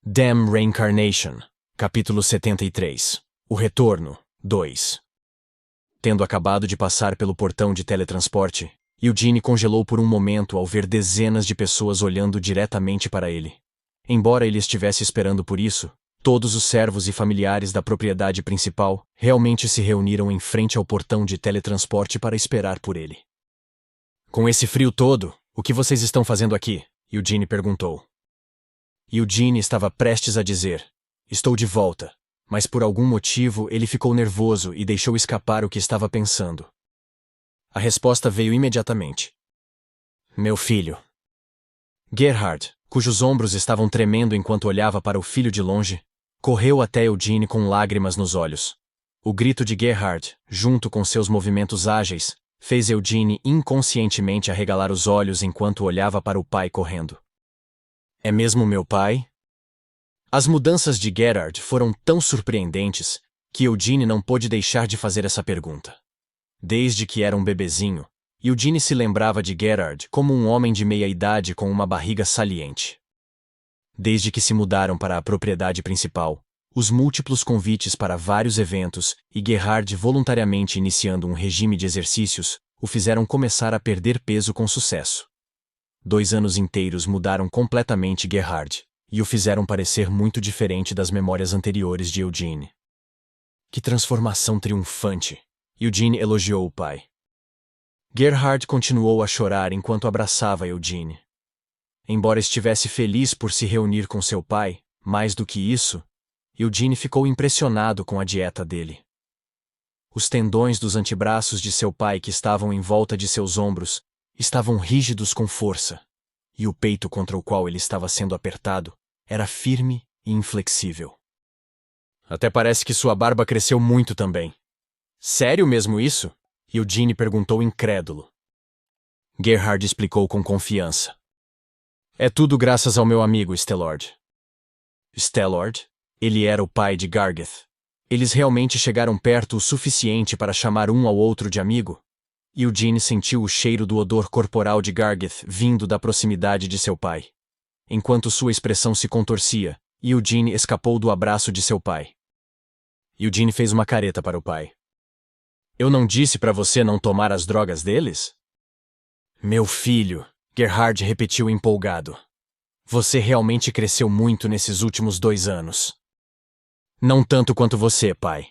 Damn Reincarnation, capítulo 73. O Retorno, 2. Tendo acabado de passar pelo portão de teletransporte, Eugene congelou por um momento ao ver dezenas de pessoas olhando diretamente para ele. Embora ele estivesse esperando por isso, todos os servos e familiares da propriedade principal realmente se reuniram em frente ao portão de teletransporte para esperar por ele. Com esse frio todo, o que vocês estão fazendo aqui? Eugene perguntou. Eugene estava prestes a dizer, estou de volta, mas por algum motivo ele ficou nervoso e deixou escapar o que estava pensando. A resposta veio imediatamente. Meu filho. Gerhard, cujos ombros estavam tremendo enquanto olhava para o filho de longe, correu até Eugene com lágrimas nos olhos. O grito de Gerhard, junto com seus movimentos ágeis, fez Eugene inconscientemente arregalar os olhos enquanto olhava para o pai correndo. É mesmo meu pai? As mudanças de Gerhard foram tão surpreendentes que Eugene não pôde deixar de fazer essa pergunta. Desde que era um bebezinho, Eugene se lembrava de Gerhard como um homem de meia-idade com uma barriga saliente. Desde que se mudaram para a propriedade principal, os múltiplos convites para vários eventos e Gerhard voluntariamente iniciando um regime de exercícios o fizeram começar a perder peso com sucesso. 2 anos inteiros mudaram completamente Gerhard e o fizeram parecer muito diferente das memórias anteriores de Eugene. Que transformação triunfante! Eugene elogiou o pai. Gerhard continuou a chorar enquanto abraçava Eugene. Embora estivesse feliz por se reunir com seu pai, mais do que isso, Eugene ficou impressionado com a dieta dele. Os tendões dos antebraços de seu pai que estavam em volta de seus ombros estavam rígidos com força, e o peito contra o qual ele estava sendo apertado era firme e inflexível. Até parece que sua barba cresceu muito também. Sério mesmo isso? Eugene perguntou incrédulo. Gerhard explicou com confiança. É tudo graças ao meu amigo Stelord. Stelord? Ele era o pai de Gargeth. Eles realmente chegaram perto o suficiente para chamar um ao outro de amigo? Eugene sentiu o cheiro do odor corporal de Gargeth vindo da proximidade de seu pai. Enquanto sua expressão se contorcia, Eugene escapou do abraço de seu pai. Eugene fez uma careta para o pai. Eu não disse para você não tomar as drogas deles? Meu filho, Gerhard repetiu empolgado. Você realmente cresceu muito nesses últimos 2 anos. Não tanto quanto você, pai.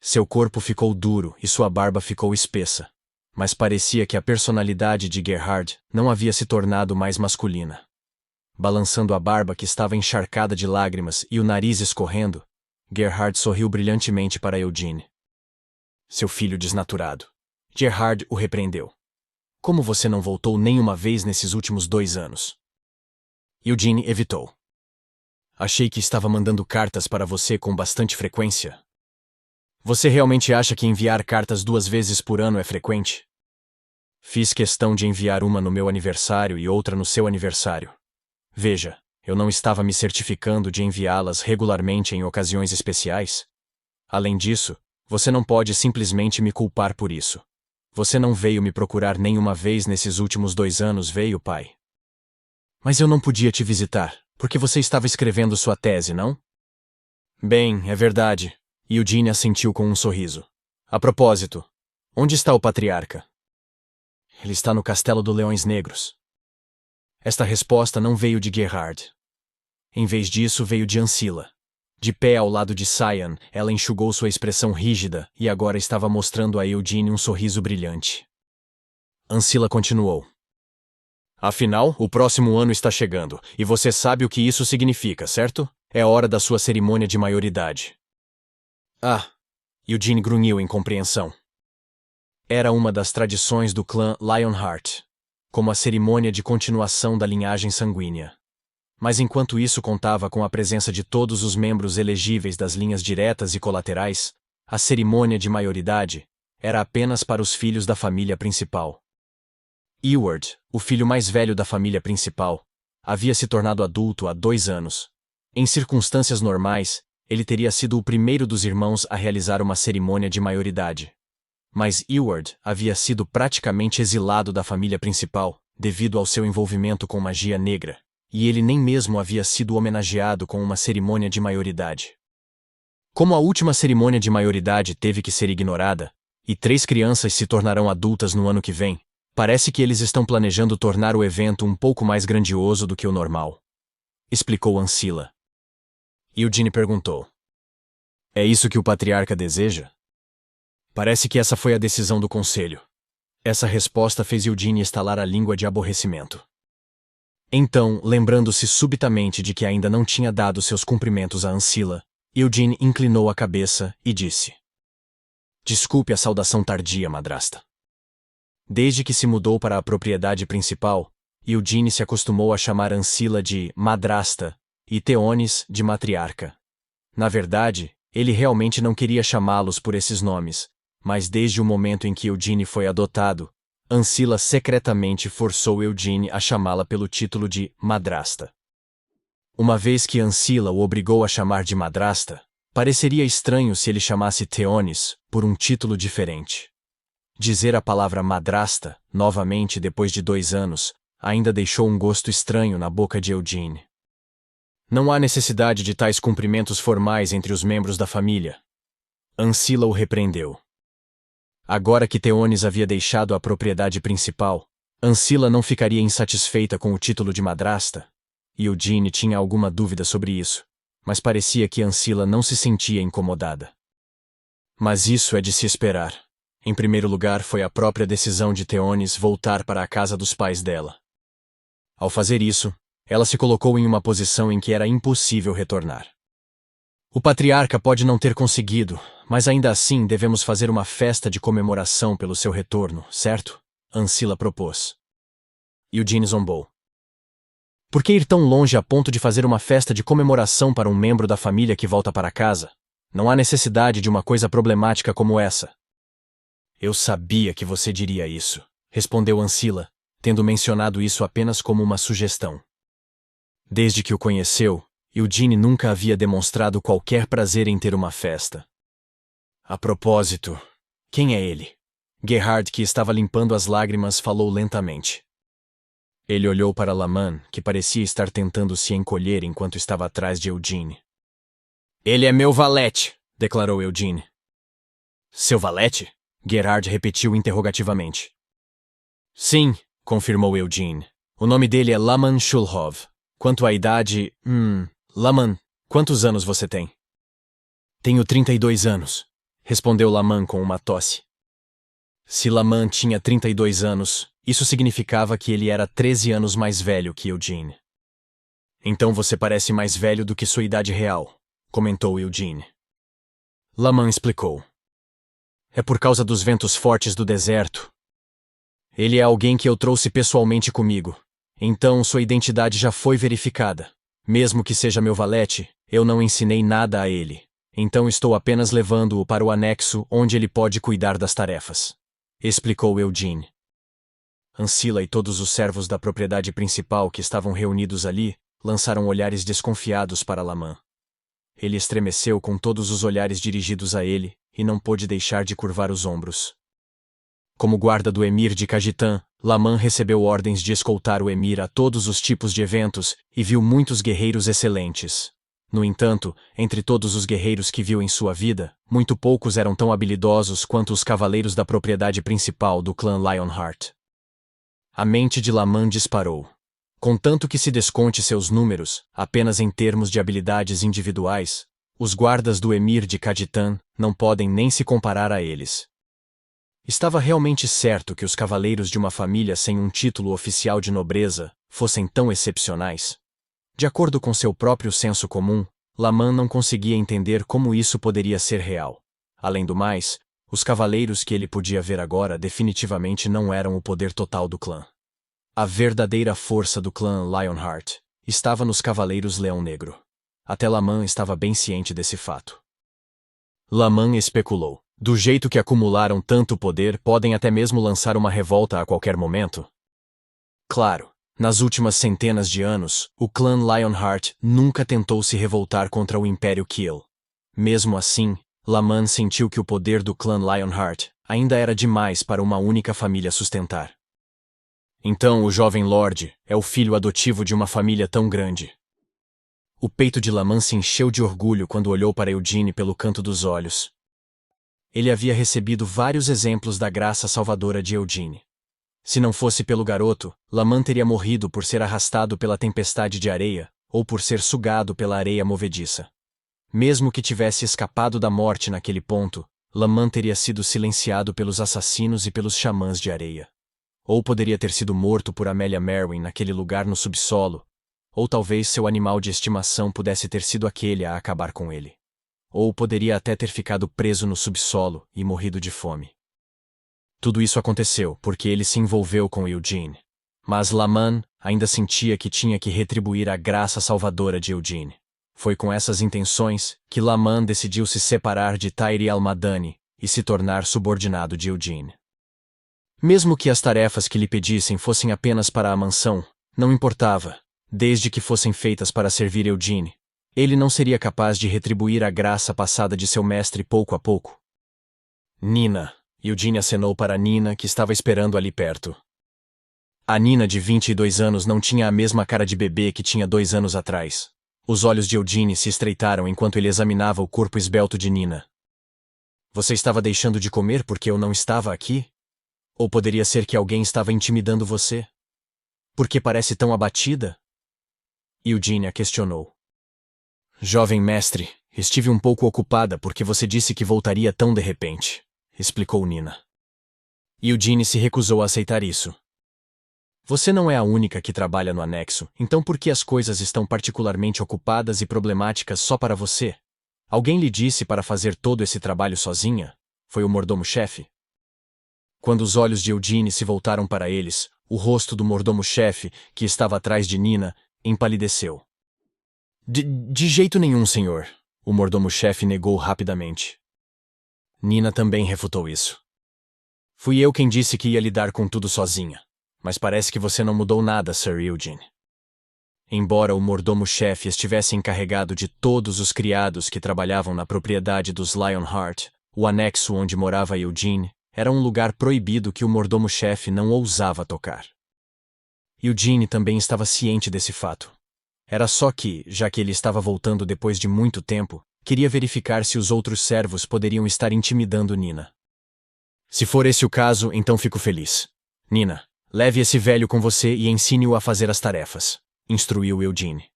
Seu corpo ficou duro e sua barba ficou espessa, mas parecia que a personalidade de Gerhard não havia se tornado mais masculina. Balançando a barba que estava encharcada de lágrimas e o nariz escorrendo, Gerhard sorriu brilhantemente para Eugene. Seu filho desnaturado. Gerhard o repreendeu. Como você não voltou nenhuma vez nesses últimos 2 anos? Eugene evitou. Achei que estava mandando cartas para você com bastante frequência. Você realmente acha que enviar cartas 2 vezes por ano é frequente? Fiz questão de enviar uma no meu aniversário e outra no seu aniversário. Veja, eu não estava me certificando de enviá-las regularmente em ocasiões especiais. Além disso, você não pode simplesmente me culpar por isso. Você não veio me procurar nenhuma vez nesses últimos 2 anos, veio, pai? Mas eu não podia te visitar, porque você estava escrevendo sua tese, não? Bem, é verdade. Eugene assentiu com um sorriso. A propósito, onde está o patriarca? Ele está no Castelo do Leões Negros. Esta resposta não veio de Gerhard. Em vez disso, veio de Ancilla. De pé ao lado de Cyan, ela enxugou sua expressão rígida e agora estava mostrando a Eugene um sorriso brilhante. Ancilla continuou. Afinal, o próximo ano está chegando, e você sabe o que isso significa, certo? É hora da sua cerimônia de maioridade. Ah! Eugene grunhiu em compreensão. Era uma das tradições do clã Lionheart, como a cerimônia de continuação da linhagem sanguínea. Mas enquanto isso contava com a presença de todos os membros elegíveis das linhas diretas e colaterais, a cerimônia de maioridade era apenas para os filhos da família principal. Eward, o filho mais velho da família principal, havia se tornado adulto há 2 anos. Em circunstâncias normais, ele teria sido o primeiro dos irmãos a realizar uma cerimônia de maioridade. Mas Eward havia sido praticamente exilado da família principal devido ao seu envolvimento com magia negra, e ele nem mesmo havia sido homenageado com uma cerimônia de maioridade. Como a última cerimônia de maioridade teve que ser ignorada, e 3 crianças se tornarão adultas no ano que vem, parece que eles estão planejando tornar o evento um pouco mais grandioso do que o normal, explicou Ancila. Eugene perguntou: é isso que o patriarca deseja? Parece que essa foi a decisão do conselho. Essa resposta fez Eugene estalar a língua de aborrecimento. Então, lembrando-se subitamente de que ainda não tinha dado seus cumprimentos a Ancila, Eugene inclinou a cabeça e disse: desculpe a saudação tardia, madrasta. Desde que se mudou para a propriedade principal, Eugene se acostumou a chamar Ancila de madrasta e Theonis de matriarca. Na verdade, ele realmente não queria chamá-los por esses nomes, mas desde o momento em que Eugene foi adotado, Ancila secretamente forçou Eugene a chamá-la pelo título de madrasta. Uma vez que Ancila o obrigou a chamar de madrasta, pareceria estranho se ele chamasse Theonis por um título diferente. Dizer a palavra madrasta, novamente depois de 2 anos, ainda deixou um gosto estranho na boca de Eugene. Não há necessidade de tais cumprimentos formais entre os membros da família. Ancila o repreendeu. Agora que Theonis havia deixado a propriedade principal, Ancila não ficaria insatisfeita com o título de madrasta. E Eugene tinha alguma dúvida sobre isso, mas parecia que Ancila não se sentia incomodada. Mas isso é de se esperar. Em primeiro lugar, foi a própria decisão de Theonis voltar para a casa dos pais dela. Ao fazer isso, ela se colocou em uma posição em que era impossível retornar. O patriarca pode não ter conseguido, mas ainda assim devemos fazer uma festa de comemoração pelo seu retorno, certo? Ancila propôs. Eugene zombou. Por que ir tão longe a ponto de fazer uma festa de comemoração para um membro da família que volta para casa? Não há necessidade de uma coisa problemática como essa. Eu sabia que você diria isso, respondeu Ancila, tendo mencionado isso apenas como uma sugestão. Desde que o conheceu, Eugene nunca havia demonstrado qualquer prazer em ter uma festa. A propósito, quem é ele? Gerhard, que estava limpando as lágrimas, falou lentamente. Ele olhou para Laman, que parecia estar tentando se encolher enquanto estava atrás de Eugene. Ele é meu valete, declarou Eugene. Seu valete? Gerhard repetiu interrogativamente. Sim, confirmou Eugene. O nome dele é Laman Schulhov. Quanto à idade... Laman, quantos anos você tem? Tenho 32 anos, respondeu Laman com uma tosse. Se Laman tinha 32 anos, isso significava que ele era 13 anos mais velho que Eugene. Então você parece mais velho do que sua idade real, comentou Eugene. Laman explicou. É por causa dos ventos fortes do deserto. Ele é alguém que eu trouxe pessoalmente comigo, então sua identidade já foi verificada. Mesmo que seja meu valete, eu não ensinei nada a ele, então estou apenas levando-o para o anexo onde ele pode cuidar das tarefas, explicou Eugene. Ancila e todos os servos da propriedade principal que estavam reunidos ali lançaram olhares desconfiados para Laman. Ele estremeceu com todos os olhares dirigidos a ele e não pôde deixar de curvar os ombros. Como guarda do emir de Cajitan, Laman recebeu ordens de escoltar o emir a todos os tipos de eventos e viu muitos guerreiros excelentes. No entanto, entre todos os guerreiros que viu em sua vida, muito poucos eram tão habilidosos quanto os cavaleiros da propriedade principal do clã Lionheart. A mente de Laman disparou. Contanto que se desconte seus números, apenas em termos de habilidades individuais, os guardas do emir de Cajitan não podem nem se comparar a eles. Estava realmente certo que os cavaleiros de uma família sem um título oficial de nobreza fossem tão excepcionais? De acordo com seu próprio senso comum, Laman não conseguia entender como isso poderia ser real. Além do mais, os cavaleiros que ele podia ver agora definitivamente não eram o poder total do clã. A verdadeira força do clã Lionheart estava nos cavaleiros Leão Negro. Até Laman estava bem ciente desse fato. Laman especulou. Do jeito que acumularam tanto poder, podem até mesmo lançar uma revolta a qualquer momento? Claro, nas últimas centenas de anos, o clã Lionheart nunca tentou se revoltar contra o Império Kiel. Mesmo assim, Laman sentiu que o poder do clã Lionheart ainda era demais para uma única família sustentar. Então o jovem Lorde é o filho adotivo de uma família tão grande. O peito de Laman se encheu de orgulho quando olhou para Eugene pelo canto dos olhos. Ele havia recebido vários exemplos da graça salvadora de Eugene. Se não fosse pelo garoto, Laman teria morrido por ser arrastado pela tempestade de areia, ou por ser sugado pela areia movediça. Mesmo que tivesse escapado da morte naquele ponto, Laman teria sido silenciado pelos assassinos e pelos xamãs de areia. Ou poderia ter sido morto por Amelia Merwin naquele lugar no subsolo, ou talvez seu animal de estimação pudesse ter sido aquele a acabar com ele. Ou poderia até ter ficado preso no subsolo e morrido de fome. Tudo isso aconteceu porque ele se envolveu com Eugene. Mas Laman ainda sentia que tinha que retribuir a graça salvadora de Eugene. Foi com essas intenções que Laman decidiu se separar de Tairi al-Madani e se tornar subordinado de Eugene. Mesmo que as tarefas que lhe pedissem fossem apenas para a mansão, não importava, desde que fossem feitas para servir Eugene. Ele não seria capaz de retribuir a graça passada de seu mestre pouco a pouco. Nina. Eugene acenou para Nina, que estava esperando ali perto. A Nina de 22 anos não tinha a mesma cara de bebê que tinha 2 anos atrás. Os olhos de Eugene se estreitaram enquanto ele examinava o corpo esbelto de Nina. Você estava deixando de comer porque eu não estava aqui? Ou poderia ser que alguém estava intimidando você? Por que parece tão abatida? Eugene a questionou. Jovem mestre, estive um pouco ocupada porque você disse que voltaria tão de repente, explicou Nina. Eugene se recusou a aceitar isso. Você não é a única que trabalha no anexo, então por que as coisas estão particularmente ocupadas e problemáticas só para você? Alguém lhe disse para fazer todo esse trabalho sozinha? Foi o mordomo-chefe? Quando os olhos de Eugene se voltaram para eles, o rosto do mordomo-chefe, que estava atrás de Nina, empalideceu. De jeito nenhum, senhor, o mordomo-chefe negou rapidamente. Nina também refutou isso. Fui eu quem disse que ia lidar com tudo sozinha, mas parece que você não mudou nada, Sir Eugene. Embora o mordomo-chefe estivesse encarregado de todos os criados que trabalhavam na propriedade dos Lionheart, o anexo onde morava Eugene era um lugar proibido que o mordomo-chefe não ousava tocar. Eugene também estava ciente desse fato. Era só que, já que ele estava voltando depois de muito tempo, queria verificar se os outros servos poderiam estar intimidando Nina. Se for esse o caso, então fico feliz. Nina, leve esse velho com você e ensine-o a fazer as tarefas, instruiu Eugene.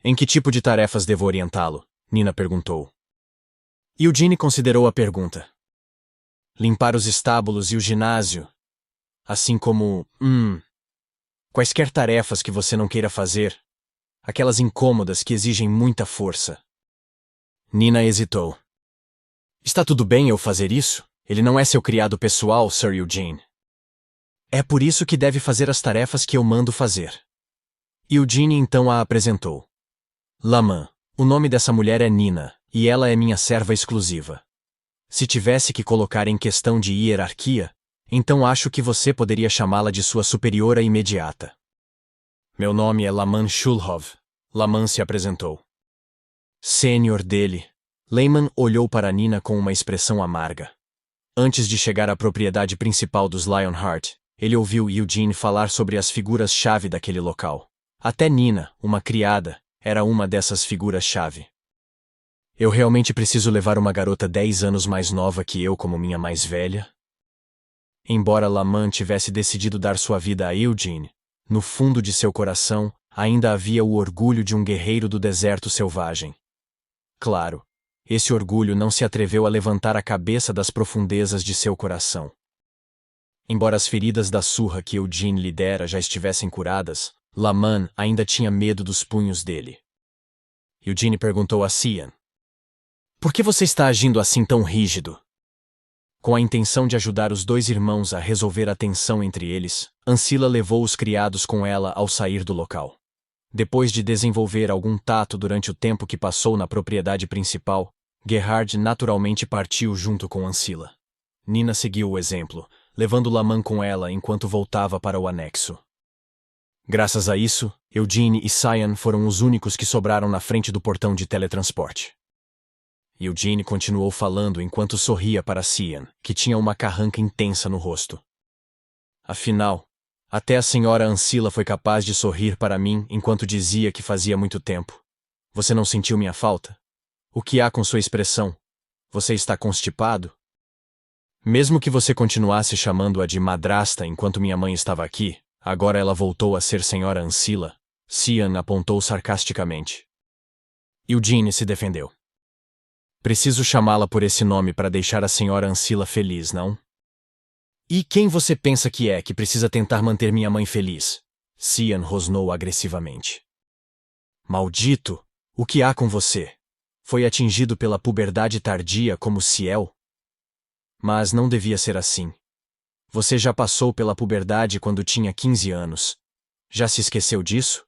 Em que tipo de tarefas devo orientá-lo? Nina perguntou. Eugene considerou a pergunta. Limpar os estábulos e o ginásio, assim como, quaisquer tarefas que você não queira fazer, aquelas incômodas que exigem muita força. Nina hesitou. Está tudo bem eu fazer isso? Ele não é seu criado pessoal, Sir Eugene. É por isso que deve fazer as tarefas que eu mando fazer. Eugene então a apresentou. Laman, o nome dessa mulher é Nina, e ela é minha serva exclusiva. Se tivesse que colocar em questão de hierarquia, então acho que você poderia chamá-la de sua superiora imediata. Meu nome é Laman Shulhov. Laman se apresentou. Sênior dele. Lehman olhou para Nina com uma expressão amarga. Antes de chegar à propriedade principal dos Lionheart, ele ouviu Eugene falar sobre as figuras-chave daquele local. Até Nina, uma criada, era uma dessas figuras-chave. Eu realmente preciso levar uma garota 10 anos mais nova que eu como minha mais velha? Embora Laman tivesse decidido dar sua vida a Eugene, no fundo de seu coração ainda havia o orgulho de um guerreiro do deserto selvagem. Claro, esse orgulho não se atreveu a levantar a cabeça das profundezas de seu coração. Embora as feridas da surra que Eugene lhe dera já estivessem curadas, Laman ainda tinha medo dos punhos dele. Eugene perguntou a Cian. Por que você está agindo assim tão rígido? Com a intenção de ajudar os dois irmãos a resolver a tensão entre eles, Ancila levou os criados com ela ao sair do local. Depois de desenvolver algum tato durante o tempo que passou na propriedade principal, Gerhard naturalmente partiu junto com Ancila. Nina seguiu o exemplo, levando Laman com ela enquanto voltava para o anexo. Graças a isso, Eugene e Cian foram os únicos que sobraram na frente do portão de teletransporte. Eugene continuou falando enquanto sorria para Cian, que tinha uma carranca intensa no rosto. Afinal, Até a senhora Ancila foi capaz de sorrir para mim enquanto dizia que fazia muito tempo. Você não sentiu minha falta? O que há com sua expressão? Você está constipado? Mesmo que você continuasse chamando-a de madrasta enquanto minha mãe estava aqui, agora ela voltou a ser senhora Ancila. Cian apontou sarcasticamente. Eugene se defendeu. Preciso chamá-la por esse nome para deixar a senhora Ancila feliz, não? E quem você pensa que é que precisa tentar manter minha mãe feliz? Cian rosnou agressivamente. Maldito! O que há com você? Foi atingido pela puberdade tardia como Ciel? Mas não devia ser assim. Você já passou pela puberdade quando tinha 15 anos. Já se esqueceu disso?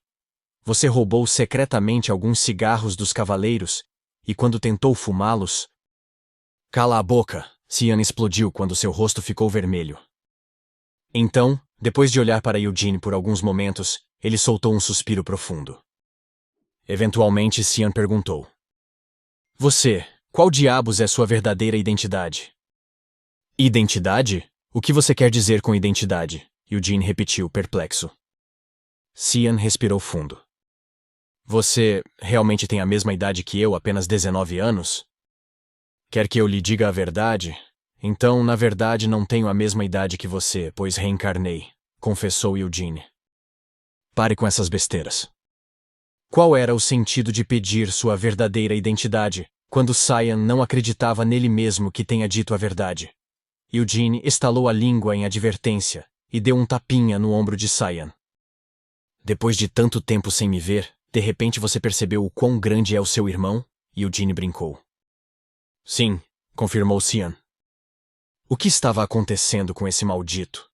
Você roubou secretamente alguns cigarros dos cavaleiros, e quando tentou fumá-los... Cala a boca! Cian explodiu quando seu rosto ficou vermelho. Então, depois de olhar para Eugene por alguns momentos, ele soltou um suspiro profundo. Eventualmente, Cian perguntou. Você, qual diabos é sua verdadeira identidade? Identidade? O que você quer dizer com identidade? Eugene repetiu, perplexo. Cian respirou fundo. Você realmente tem a mesma idade que eu, apenas 19 anos? Quer que eu lhe diga a verdade? Então, na verdade, não tenho a mesma idade que você, pois reencarnei, confessou Eugene. Pare com essas besteiras. Qual era o sentido de pedir sua verdadeira identidade, quando Cian não acreditava nele mesmo que tenha dito a verdade? Eugene estalou a língua em advertência e deu um tapinha no ombro de Cian. Depois de tanto tempo sem me ver, de repente você percebeu o quão grande é o seu irmão? Eugene brincou. Sim, confirmou Cian. O que estava acontecendo com esse maldito?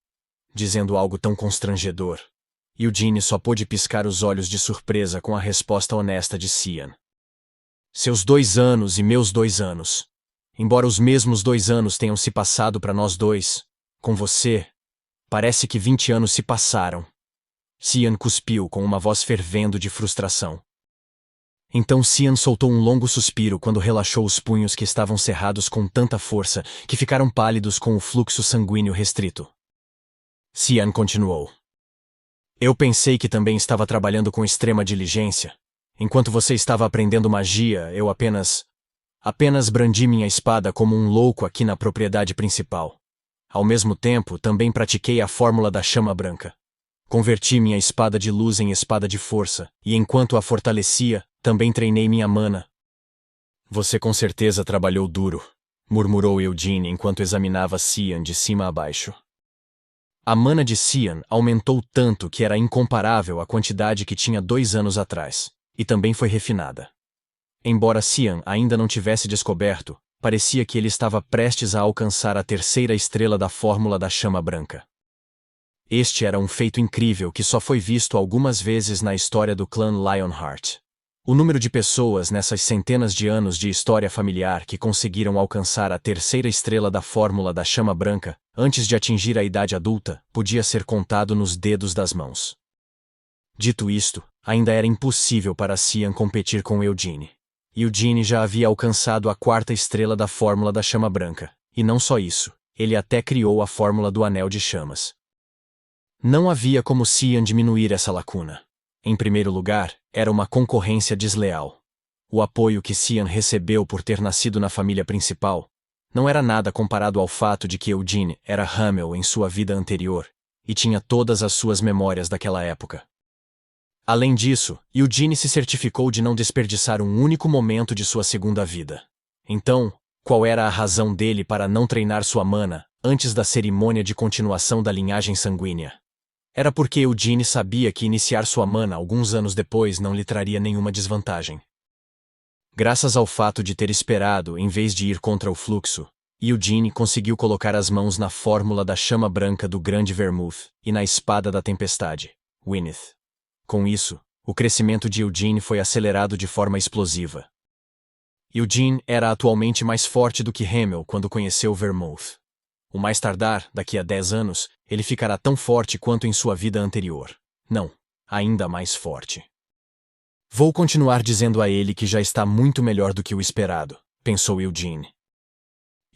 Dizendo algo tão constrangedor. Eugene só pôde piscar os olhos de surpresa com a resposta honesta de Cian. Seus 2 anos e meus 2 anos. Embora os mesmos 2 anos tenham se passado para nós dois, com você, parece que 20 anos se passaram. Cian cuspiu com uma voz fervendo de frustração. Então Cian soltou um longo suspiro quando relaxou os punhos que estavam cerrados com tanta força que ficaram pálidos com o fluxo sanguíneo restrito. Cian continuou. Eu pensei que também estava trabalhando com extrema diligência. Enquanto você estava aprendendo magia, eu apenas brandi minha espada como um louco aqui na propriedade principal. Ao mesmo tempo, também pratiquei a fórmula da chama branca. Converti minha espada de luz em espada de força, e enquanto a fortalecia, também treinei minha mana. Você com certeza trabalhou duro, murmurou Eugene enquanto examinava Cian de cima a baixo. A mana de Cian aumentou tanto que era incomparável à quantidade que tinha 2 anos atrás, e também foi refinada. Embora Cian ainda não tivesse descoberto, parecia que ele estava prestes a alcançar a 3ª estrela da fórmula da chama branca. Este era um feito incrível que só foi visto algumas vezes na história do clã Lionheart. O número de pessoas nessas centenas de anos de história familiar que conseguiram alcançar a 3ª estrela da fórmula da chama branca, antes de atingir a idade adulta, podia ser contado nos dedos das mãos. Dito isto, ainda era impossível para Cian competir com Eugene. Eugene já havia alcançado a 4ª estrela da fórmula da chama branca, e não só isso, ele até criou a fórmula do anel de chamas. Não havia como Cian diminuir essa lacuna. Em primeiro lugar, era uma concorrência desleal. O apoio que Cian recebeu por ter nascido na família principal não era nada comparado ao fato de que Eugene era Hamel em sua vida anterior e tinha todas as suas memórias daquela época. Além disso, Eugene se certificou de não desperdiçar um único momento de sua segunda vida. Então, qual era a razão dele para não treinar sua mana antes da cerimônia de continuação da linhagem sanguínea? Era porque Eugene sabia que iniciar sua mana alguns anos depois não lhe traria nenhuma desvantagem. Graças ao fato de ter esperado em vez de ir contra o fluxo, Eugene conseguiu colocar as mãos na fórmula da chama branca do Grande Vermouth e na espada da tempestade, Wynneth. Com isso, o crescimento de Eugene foi acelerado de forma explosiva. Eugene era atualmente mais forte do que Hamel quando conheceu Vermouth. O mais tardar, daqui a 10 anos, ele ficará tão forte quanto em sua vida anterior. Não, ainda mais forte. Vou continuar dizendo a ele que já está muito melhor do que o esperado, pensou Eugene.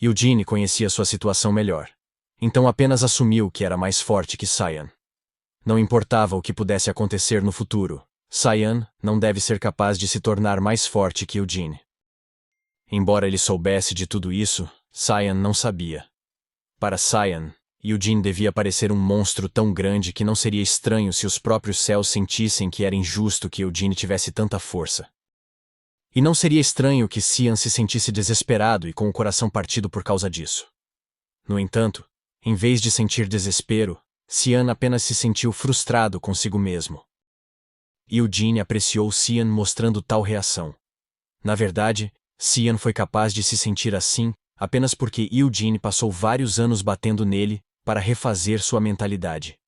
Eugene conhecia sua situação melhor. Então apenas assumiu que era mais forte que Cian. Não importava o que pudesse acontecer no futuro, Cyan não deve ser capaz de se tornar mais forte que Eugene. Embora ele soubesse de tudo isso, Cyan não sabia. Para Cyan, Eugene devia parecer um monstro tão grande que não seria estranho se os próprios céus sentissem que era injusto que Eugene tivesse tanta força. E não seria estranho que Cyan se sentisse desesperado e com o coração partido por causa disso. No entanto, em vez de sentir desespero, Cyan apenas se sentiu frustrado consigo mesmo. Eugene apreciou Cyan mostrando tal reação. Na verdade, Cyan foi capaz de se sentir assim apenas porque Eugene passou vários anos batendo nele para refazer sua mentalidade.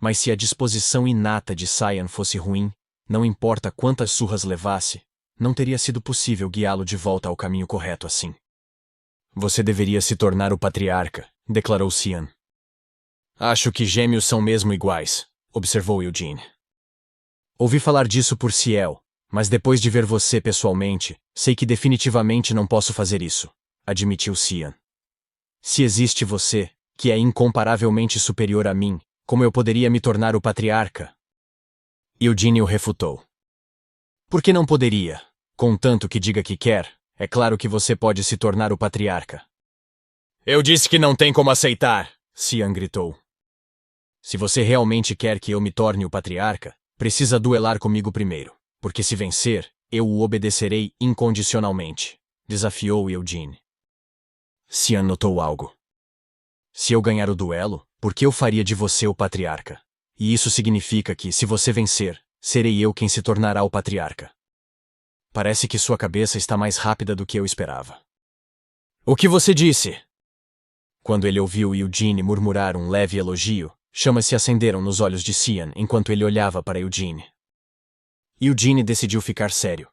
Mas se a disposição inata de Cyan fosse ruim, não importa quantas surras levasse, não teria sido possível guiá-lo de volta ao caminho correto assim. Você deveria se tornar o patriarca, declarou Cyan. Acho que gêmeos são mesmo iguais, observou Eugene. Ouvi falar disso por Ciel, mas depois de ver você pessoalmente, sei que definitivamente não posso fazer isso, admitiu Cyan. Se existe você, que é incomparavelmente superior a mim, como eu poderia me tornar o patriarca? Eugene o refutou. Por que não poderia? Contanto que diga que quer, é claro que você pode se tornar o patriarca. Eu disse que não tem como aceitar, Cyan gritou. Se você realmente quer que eu me torne o patriarca, precisa duelar comigo primeiro, porque se vencer, eu o obedecerei incondicionalmente, desafiou Eugene. Cyan notou algo. Se eu ganhar o duelo, por que eu faria de você o patriarca? E isso significa que, se você vencer, serei eu quem se tornará o patriarca. Parece que sua cabeça está mais rápida do que eu esperava. O que você disse? Quando ele ouviu Eugene murmurar um leve elogio, chamas se acenderam nos olhos de Cyan enquanto ele olhava para Eugene. Eugene decidiu ficar sério.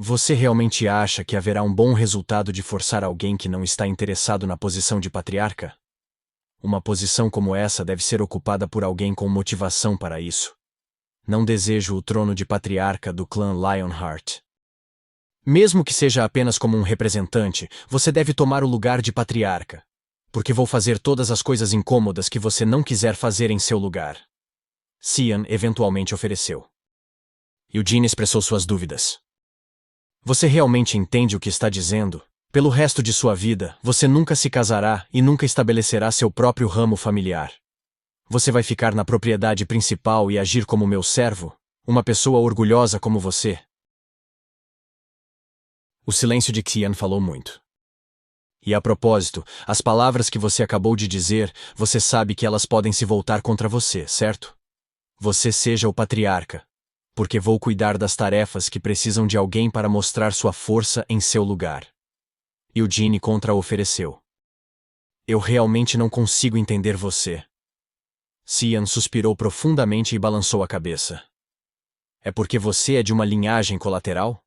Você realmente acha que haverá um bom resultado de forçar alguém que não está interessado na posição de patriarca? Uma posição como essa deve ser ocupada por alguém com motivação para isso. Não desejo o trono de patriarca do clã Lionheart. Mesmo que seja apenas como um representante, você deve tomar o lugar de patriarca, porque vou fazer todas as coisas incômodas que você não quiser fazer em seu lugar. Cyan eventualmente ofereceu. Eugene expressou suas dúvidas. Você realmente entende o que está dizendo? Pelo resto de sua vida, você nunca se casará e nunca estabelecerá seu próprio ramo familiar. Você vai ficar na propriedade principal e agir como meu servo? Uma pessoa orgulhosa como você? O silêncio de Cyan falou muito. E a propósito, as palavras que você acabou de dizer, você sabe que elas podem se voltar contra você, certo? Você seja o patriarca, porque vou cuidar das tarefas que precisam de alguém para mostrar sua força em seu lugar. Eugene contra-ofereceu. Eu realmente não consigo entender você. Cyan suspirou profundamente e balançou a cabeça. É porque você é de uma linhagem colateral?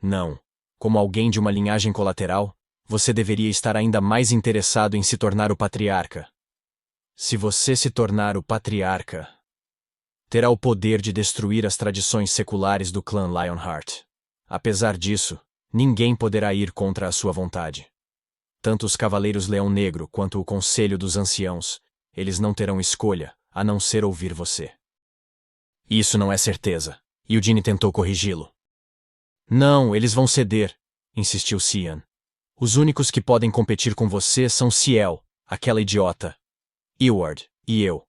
Não. Como alguém de uma linhagem colateral, você deveria estar ainda mais interessado em se tornar o patriarca. Se você se tornar o patriarca, terá o poder de destruir as tradições seculares do clã Lionheart. Apesar disso, ninguém poderá ir contra a sua vontade. Tanto os Cavaleiros Leão Negro quanto o Conselho dos Anciãos, eles não terão escolha, a não ser ouvir você. Isso não é certeza. Eugene tentou corrigi-lo. Não, eles vão ceder, insistiu Cyan. Os únicos que podem competir com você são Ciel, aquela idiota, Eward e eu.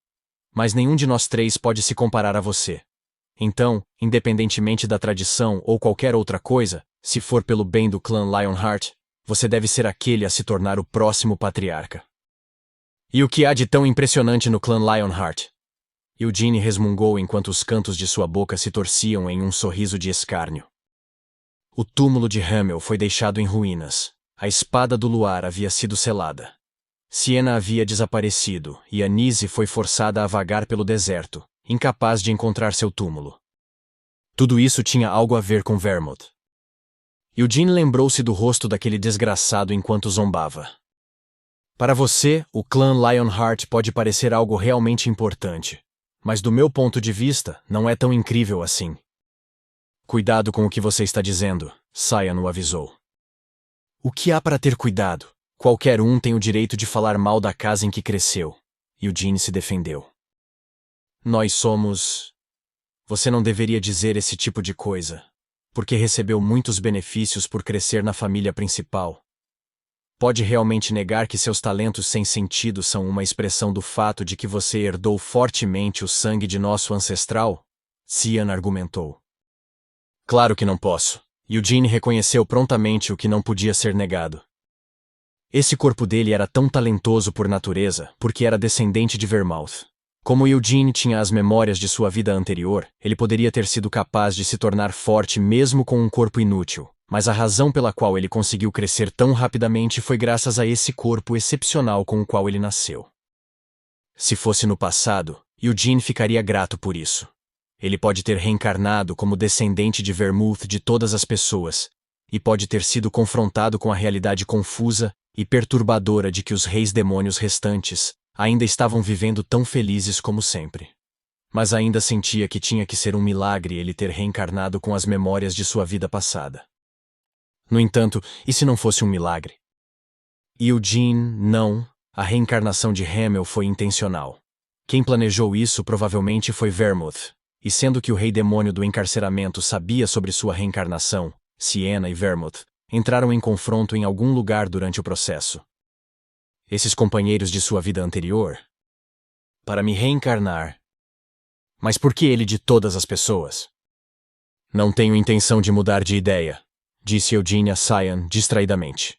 Mas nenhum de nós três pode se comparar a você. Então, independentemente da tradição ou qualquer outra coisa, se for pelo bem do clã Lionheart, você deve ser aquele a se tornar o próximo patriarca. E o que há de tão impressionante no clã Lionheart? Eugene resmungou enquanto os cantos de sua boca se torciam em um sorriso de escárnio. O túmulo de Hamel foi deixado em ruínas. A espada do luar havia sido selada. Siena havia desaparecido e Anise foi forçada a vagar pelo deserto, incapaz de encontrar seu túmulo. Tudo isso tinha algo a ver com Vermouth. Eugene lembrou-se do rosto daquele desgraçado enquanto zombava. Para você, o clã Lionheart pode parecer algo realmente importante, mas do meu ponto de vista, não é tão incrível assim. Cuidado com o que você está dizendo, Cyan o avisou. O que há para ter cuidado? Qualquer um tem o direito de falar mal da casa em que cresceu. Eugene se defendeu. Nós somos... Você não deveria dizer esse tipo de coisa, porque recebeu muitos benefícios por crescer na família principal. Pode realmente negar que seus talentos sem sentido são uma expressão do fato de que você herdou fortemente o sangue de nosso ancestral? Cian argumentou. Claro que não posso. Eugene reconheceu prontamente o que não podia ser negado. Esse corpo dele era tão talentoso por natureza, porque era descendente de Vermouth. Como Eugene tinha as memórias de sua vida anterior, ele poderia ter sido capaz de se tornar forte mesmo com um corpo inútil, mas a razão pela qual ele conseguiu crescer tão rapidamente foi graças a esse corpo excepcional com o qual ele nasceu. Se fosse no passado, Eugene ficaria grato por isso. Ele pode ter reencarnado como descendente de Vermouth de todas as pessoas, e pode ter sido confrontado com a realidade confusa e perturbadora de que os reis demônios restantes ainda estavam vivendo tão felizes como sempre. Mas ainda sentia que tinha que ser um milagre ele ter reencarnado com as memórias de sua vida passada. No entanto, e se não fosse um milagre? Eugene, não, a reencarnação de Hamel foi intencional. Quem planejou isso provavelmente foi Vermouth, e sendo que o rei demônio do encarceramento sabia sobre sua reencarnação, Sienna e Vermouth entraram em confronto em algum lugar durante o processo. Esses companheiros de sua vida anterior? Para me reencarnar. Mas por que ele de todas as pessoas? Não tenho intenção de mudar de ideia, disse Eugene a Cian distraidamente.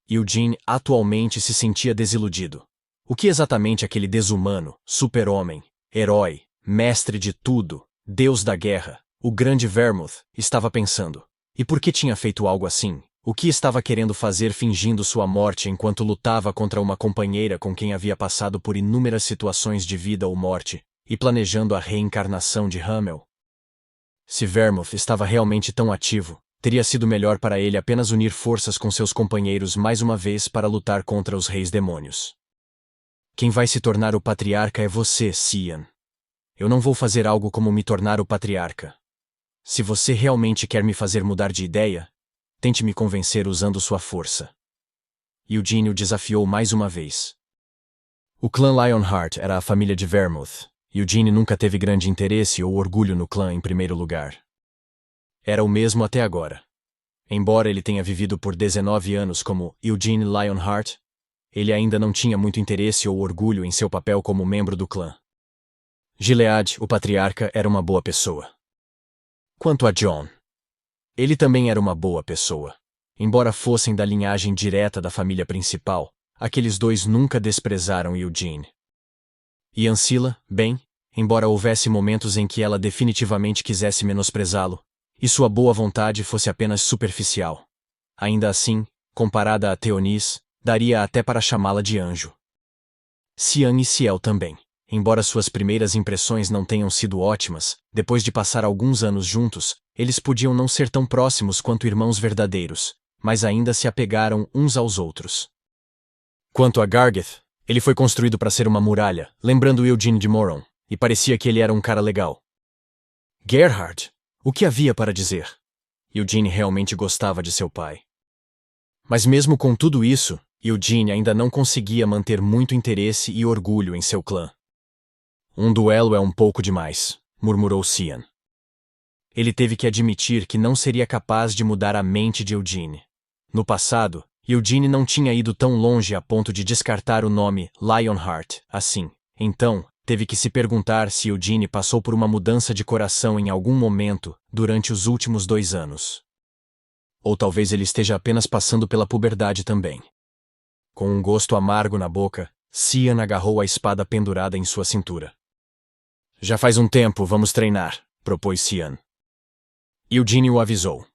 Eugene atualmente se sentia desiludido. O que exatamente aquele desumano, super-homem, herói, mestre de tudo, deus da guerra, o grande Vermouth, estava pensando? E por que tinha feito algo assim? O que estava querendo fazer fingindo sua morte enquanto lutava contra uma companheira com quem havia passado por inúmeras situações de vida ou morte, e planejando a reencarnação de Hamel? Se Vermouth estava realmente tão ativo, teria sido melhor para ele apenas unir forças com seus companheiros mais uma vez para lutar contra os reis demônios. Quem vai se tornar o patriarca é você, Cian. Eu não vou fazer algo como me tornar o patriarca. Se você realmente quer me fazer mudar de ideia, tente me convencer usando sua força. Eugene o desafiou mais uma vez. O clã Lionheart era a família de Vermouth. Eugene nunca teve grande interesse ou orgulho no clã em primeiro lugar. Era o mesmo até agora. Embora ele tenha vivido por 19 anos como Eugene Lionheart, ele ainda não tinha muito interesse ou orgulho em seu papel como membro do clã. Gilead, o patriarca, era uma boa pessoa. Quanto a John, ele também era uma boa pessoa. Embora fossem da linhagem direta da família principal, aqueles dois nunca desprezaram Eugene. E Ancilla, bem, embora houvesse momentos em que ela definitivamente quisesse menosprezá-lo, e sua boa vontade fosse apenas superficial. Ainda assim, comparada a Theonis, daria até para chamá-la de anjo. Cian e Ciel também. Embora suas primeiras impressões não tenham sido ótimas, depois de passar alguns anos juntos, eles podiam não ser tão próximos quanto irmãos verdadeiros, mas ainda se apegaram uns aos outros. Quanto a Gargeth, ele foi construído para ser uma muralha, lembrando Eugene de Moron, e parecia que ele era um cara legal. Gerhard, o que havia para dizer? Eugene realmente gostava de seu pai. Mas mesmo com tudo isso, Eugene ainda não conseguia manter muito interesse e orgulho em seu clã. Um duelo é um pouco demais, murmurou Cian. Ele teve que admitir que não seria capaz de mudar a mente de Eugene. No passado, Eugene não tinha ido tão longe a ponto de descartar o nome Lionheart assim. Então, teve que se perguntar se Eugene passou por uma mudança de coração em algum momento durante os últimos 2 anos. Ou talvez ele esteja apenas passando pela puberdade também. Com um gosto amargo na boca, Cian agarrou a espada pendurada em sua cintura. Já faz um tempo, vamos treinar, propôs Cian. Eugene o avisou.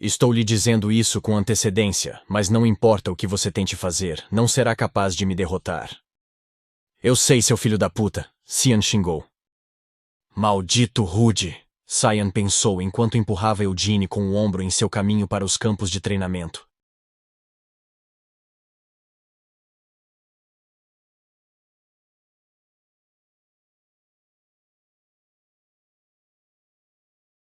Estou lhe dizendo isso com antecedência, mas não importa o que você tente fazer, não será capaz de me derrotar. Eu sei, seu filho da puta, Cian xingou. Maldito rude, Cian pensou enquanto empurrava Eugene com o ombro em seu caminho para os campos de treinamento.